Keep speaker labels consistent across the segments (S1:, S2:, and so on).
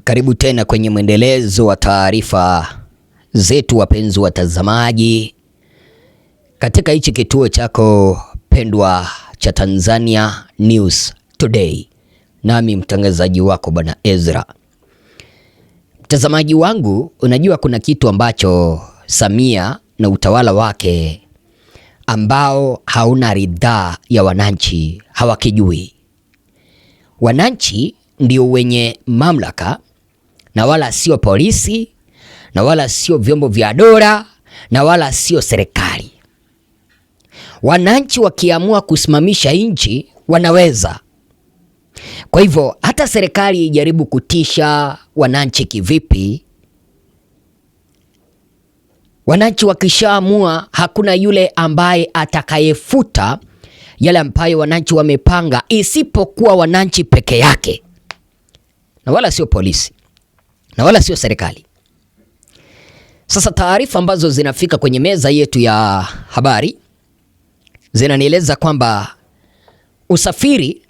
S1: Karibu tena kwenye mwendelezo wa taarifa zetu, wapenzi watazamaji, katika hichi kituo chako pendwa cha Tanzania News Today, nami mtangazaji wako Bwana Ezra. Mtazamaji wangu, unajua kuna kitu ambacho Samia na utawala wake ambao hauna ridhaa ya wananchi hawakijui. Wananchi ndio wenye mamlaka na wala sio polisi na wala sio vyombo vya dola na wala sio serikali. Wananchi wakiamua kusimamisha nchi wanaweza. Kwa hivyo hata serikali ijaribu kutisha wananchi kivipi, wananchi wakishaamua hakuna yule ambaye atakayefuta yale ambayo wananchi wamepanga, isipokuwa wananchi peke yake, na wala sio polisi na wala sio serikali. Sasa taarifa ambazo zinafika kwenye meza yetu ya habari zinanieleza kwamba usafiri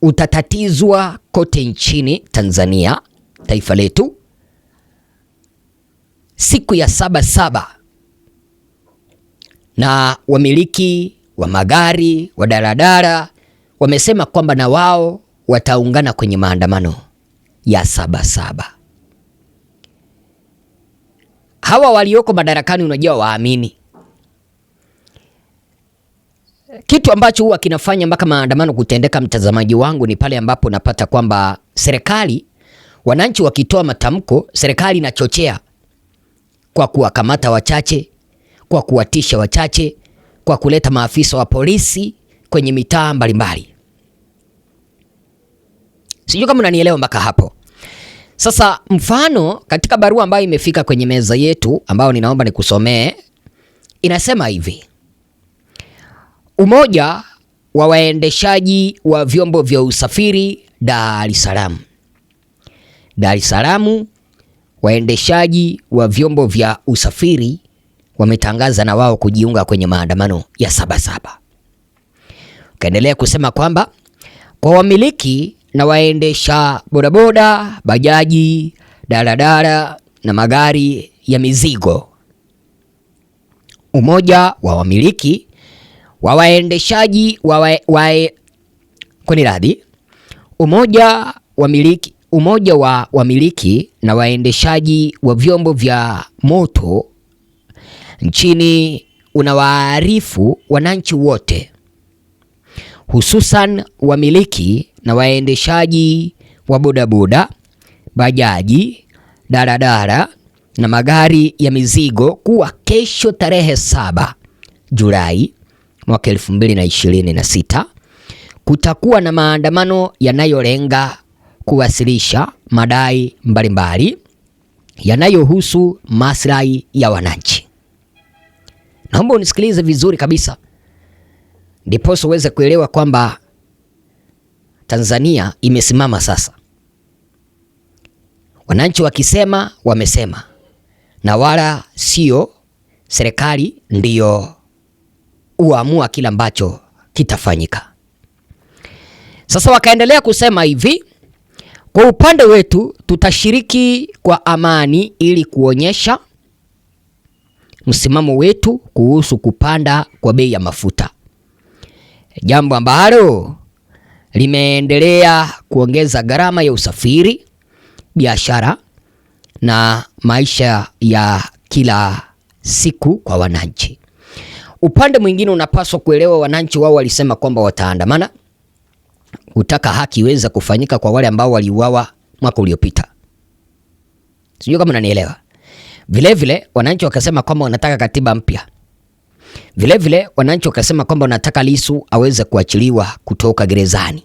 S1: utatatizwa kote nchini Tanzania, taifa letu, siku ya Sabasaba, na wamiliki wa magari wa daladala wamesema kwamba na wao wataungana kwenye maandamano ya Sabasaba. Hawa walioko madarakani unajua waamini kitu ambacho huwa kinafanya mpaka maandamano kutendeka, mtazamaji wangu, ni pale ambapo napata kwamba serikali, wananchi wakitoa matamko, serikali inachochea kwa kuwakamata wachache, kwa kuwatisha wachache, kwa kuleta maafisa wa polisi kwenye mitaa mbalimbali. Sijui kama unanielewa mpaka hapo. Sasa mfano katika barua ambayo imefika kwenye meza yetu ambayo ninaomba nikusomee, inasema hivi: Umoja wa waendeshaji wa vyombo vya usafiri Dar es Salaam. Dar es Salaam, waendeshaji wa vyombo vya usafiri wametangaza na wao kujiunga kwenye maandamano ya Sabasaba. Kaendelea kusema kwamba kwa wamiliki na waendesha bodaboda, bajaji, daladala na magari ya mizigo, umoja wa wamiliki wa waendeshaji umoja wa wamiliki na waendeshaji wa vyombo vya moto nchini unawaarifu wananchi wote, hususan wamiliki na waendeshaji wa bodaboda, bajaji, daladala na magari ya mizigo kuwa kesho tarehe 7 Julai mwaka 2026 kutakuwa na maandamano yanayolenga kuwasilisha madai mbalimbali yanayohusu maslahi ya wananchi. Naomba unisikilize vizuri kabisa, ndipo uweze kuelewa kwamba Tanzania imesimama sasa. Wananchi wakisema wamesema, na wala sio serikali ndiyo uamua kila ambacho kitafanyika. Sasa wakaendelea kusema hivi: kwa upande wetu tutashiriki kwa amani ili kuonyesha msimamo wetu kuhusu kupanda kwa bei ya mafuta, jambo ambalo limeendelea kuongeza gharama ya usafiri, biashara na maisha ya kila siku kwa wananchi. Upande mwingine unapaswa kuelewa, wananchi wao walisema kwamba wataandamana kutaka haki iweze kufanyika kwa wale ambao waliuawa mwaka uliopita. Sijui kama unanielewa. Vile vile wananchi wakasema kwamba wanataka katiba mpya. Vile vile wananchi wakasema kwamba wanataka Lissu aweze kuachiliwa kutoka gerezani.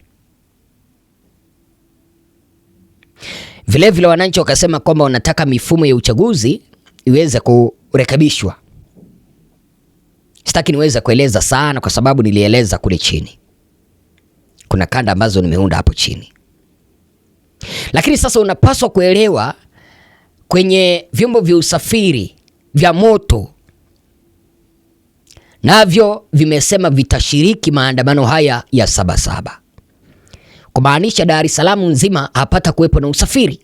S1: Vile vile wananchi wakasema kwamba wanataka mifumo ya uchaguzi iweze kurekebishwa. Sitaki niweze kueleza sana kwa sababu nilieleza kule chini. Kuna kanda ambazo nimeunda hapo chini. Lakini sasa unapaswa kuelewa, kwenye vyombo vya usafiri vya moto navyo vimesema vitashiriki maandamano haya ya Sabasaba. kumaanisha Dar es Salaam nzima hapata kuwepo na usafiri.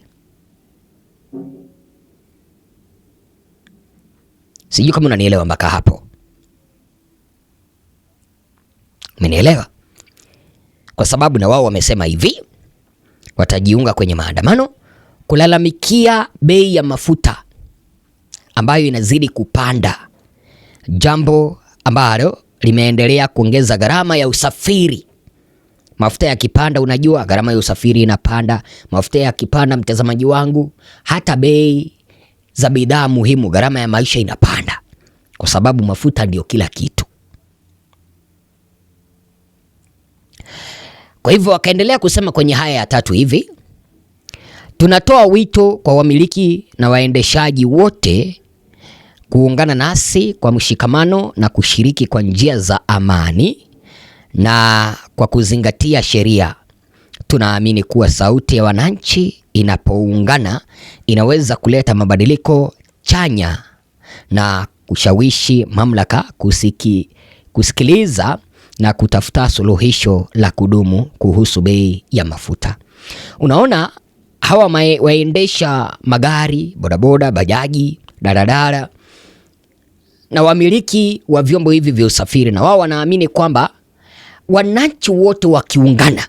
S1: Sijui kama unanielewa mpaka hapo. Umenielewa? Kwa sababu na wao wamesema hivi, watajiunga kwenye maandamano kulalamikia bei ya mafuta ambayo inazidi kupanda, jambo ambalo limeendelea kuongeza gharama ya usafiri. Mafuta yakipanda, unajua gharama ya usafiri inapanda. Mafuta yakipanda, mtazamaji wangu, hata bei za bidhaa muhimu, gharama ya maisha inapanda, kwa sababu mafuta ndio kila kitu. Kwa hivyo wakaendelea kusema kwenye haya ya tatu hivi, tunatoa wito kwa wamiliki na waendeshaji wote kuungana nasi kwa mshikamano na kushiriki kwa njia za amani na kwa kuzingatia sheria. Tunaamini kuwa sauti ya wananchi inapoungana inaweza kuleta mabadiliko chanya na kushawishi mamlaka kusikiliza na kutafuta suluhisho la kudumu kuhusu bei ya mafuta. Unaona, hawa waendesha magari, bodaboda, bajaji, daladala na wamiliki wa vyombo hivi vya usafiri, na wao wanaamini kwamba wananchi wote wakiungana,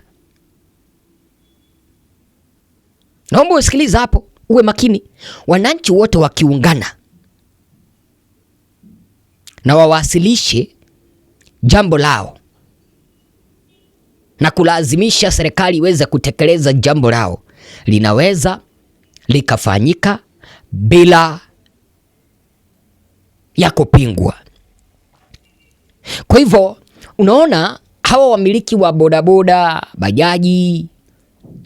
S1: naomba usikilize hapo, uwe makini. Wananchi wote wakiungana na wawasilishe jambo lao na kulazimisha serikali iweze kutekeleza jambo lao, linaweza likafanyika bila ya kupingwa. Kwa hivyo unaona, hawa wamiliki wa bodaboda, bajaji,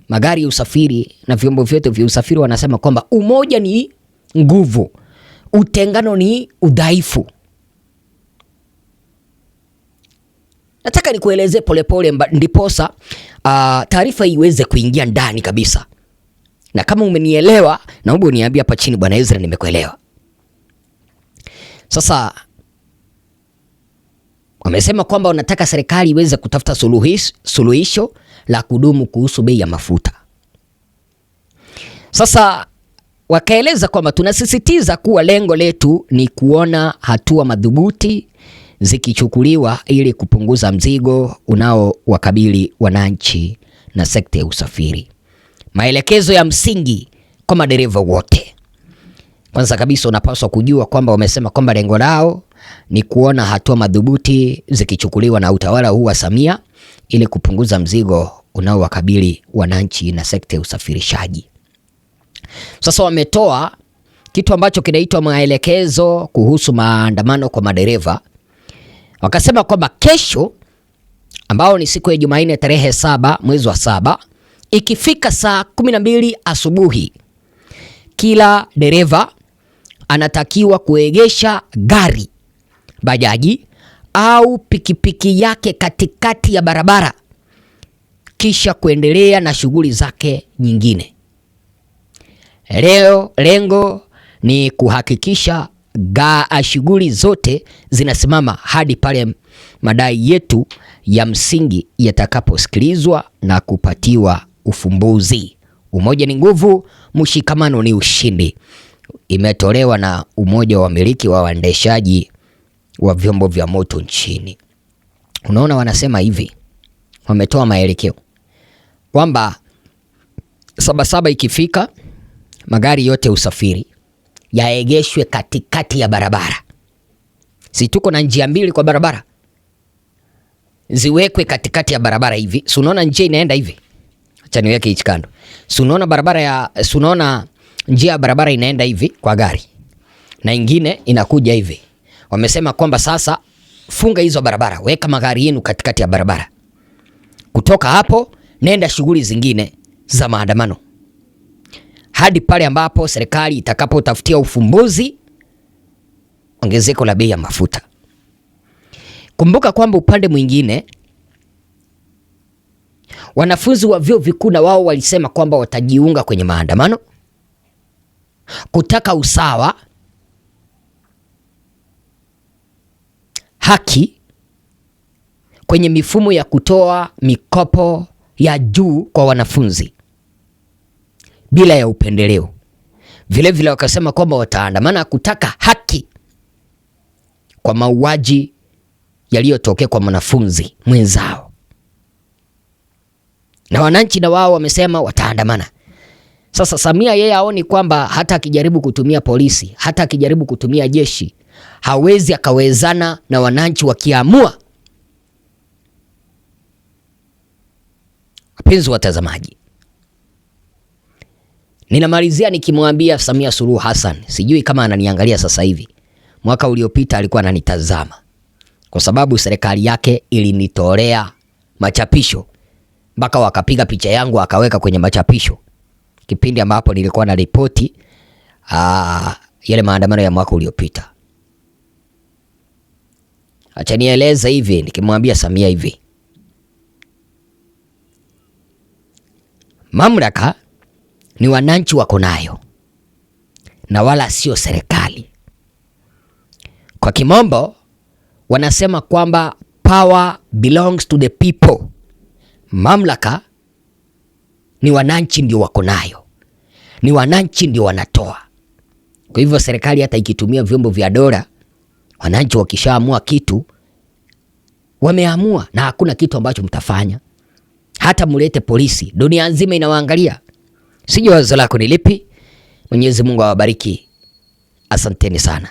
S1: magari ya usafiri na vyombo vyote vya usafiri wanasema kwamba umoja ni nguvu, utengano ni udhaifu. Nataka nikueleze polepole ndiposa taarifa iweze kuingia ndani kabisa. Na kama umenielewa, naomba uniambie hapa chini, Bwana Ezra, nimekuelewa. Sasa wamesema kwamba wanataka serikali iweze kutafuta suluhisho la kudumu kuhusu bei ya mafuta. Sasa wakaeleza kwamba tunasisitiza kuwa lengo letu ni kuona hatua madhubuti zikichukuliwa ili kupunguza mzigo unaowakabili wananchi na sekta ya usafiri. Maelekezo ya msingi kwa madereva wote. Kwanza kabisa unapaswa kujua kwamba wamesema kwamba lengo lao ni kuona hatua madhubuti zikichukuliwa na utawala huu wa Samia ili kupunguza mzigo unaowakabili wananchi na sekta ya usafirishaji. Sasa wametoa kitu ambacho kinaitwa maelekezo kuhusu maandamano kwa madereva. Wakasema kwamba kesho, ambao ni siku ya Jumanne tarehe 7 mwezi wa 7, ikifika saa 12 asubuhi, kila dereva anatakiwa kuegesha gari, bajaji au pikipiki yake katikati ya barabara kisha kuendelea na shughuli zake nyingine. Lengo ni kuhakikisha shughuli zote zinasimama hadi pale madai yetu ya msingi yatakaposikilizwa na kupatiwa ufumbuzi. Umoja ni nguvu, mshikamano ni ushindi. Imetolewa na umoja wa wamiliki wa waendeshaji wa vyombo vya moto nchini. Unaona, wanasema hivi, wametoa maelekeo kwamba 7 ikifika, magari yote usafiri yaegeshwe katikati ya barabara. Si tuko na njia mbili kwa barabara, ziwekwe katikati ya barabara hivi. Si unaona njia inaenda hivi? Acha niweke hichi kando. Si unaona njia ya barabara inaenda hivi kwa gari na ingine inakuja hivi. Wamesema kwamba sasa funga hizo barabara, weka magari yenu katikati ya barabara. Kutoka hapo nenda shughuli zingine za maandamano hadi pale ambapo serikali itakapotafutia ufumbuzi ongezeko la bei ya mafuta. Kumbuka kwamba upande mwingine wanafunzi wa vyuo vikuu na wao walisema kwamba watajiunga kwenye maandamano kutaka usawa, haki kwenye mifumo ya kutoa mikopo ya juu kwa wanafunzi bila ya upendeleo. Vilevile wakasema kwamba wataandamana kutaka haki kwa mauaji yaliyotokea kwa mwanafunzi mwenzao, na wananchi na wao wamesema wataandamana. Sasa Samia yeye aoni kwamba hata akijaribu kutumia polisi, hata akijaribu kutumia jeshi, hawezi akawezana na wananchi wakiamua. Wapenzi watazamaji, ninamalizia nikimwambia Samia Suluhu Hassan, sijui kama ananiangalia sasa hivi. Mwaka uliopita alikuwa ananitazama kwa sababu serikali yake ilinitolea machapisho, mpaka wakapiga picha yangu akaweka kwenye machapisho kipindi ambapo nilikuwa na ripoti yale maandamano ya mwaka uliopita. Acha nieleze hivi, nikimwambia Samia hivi, mamlaka ni wananchi wako nayo na wala sio serikali. Kwa kimombo wanasema kwamba power belongs to the people. Mamlaka ni wananchi ndio wako nayo, ni wananchi ndio wanatoa. Kwa hivyo serikali hata ikitumia vyombo vya dola, wananchi wakishaamua kitu wameamua, na hakuna kitu ambacho mtafanya. Hata mulete polisi, dunia nzima inawaangalia. Sijui wazo lako ni lipi? Mwenyezi Mungu awabariki. Asanteni sana.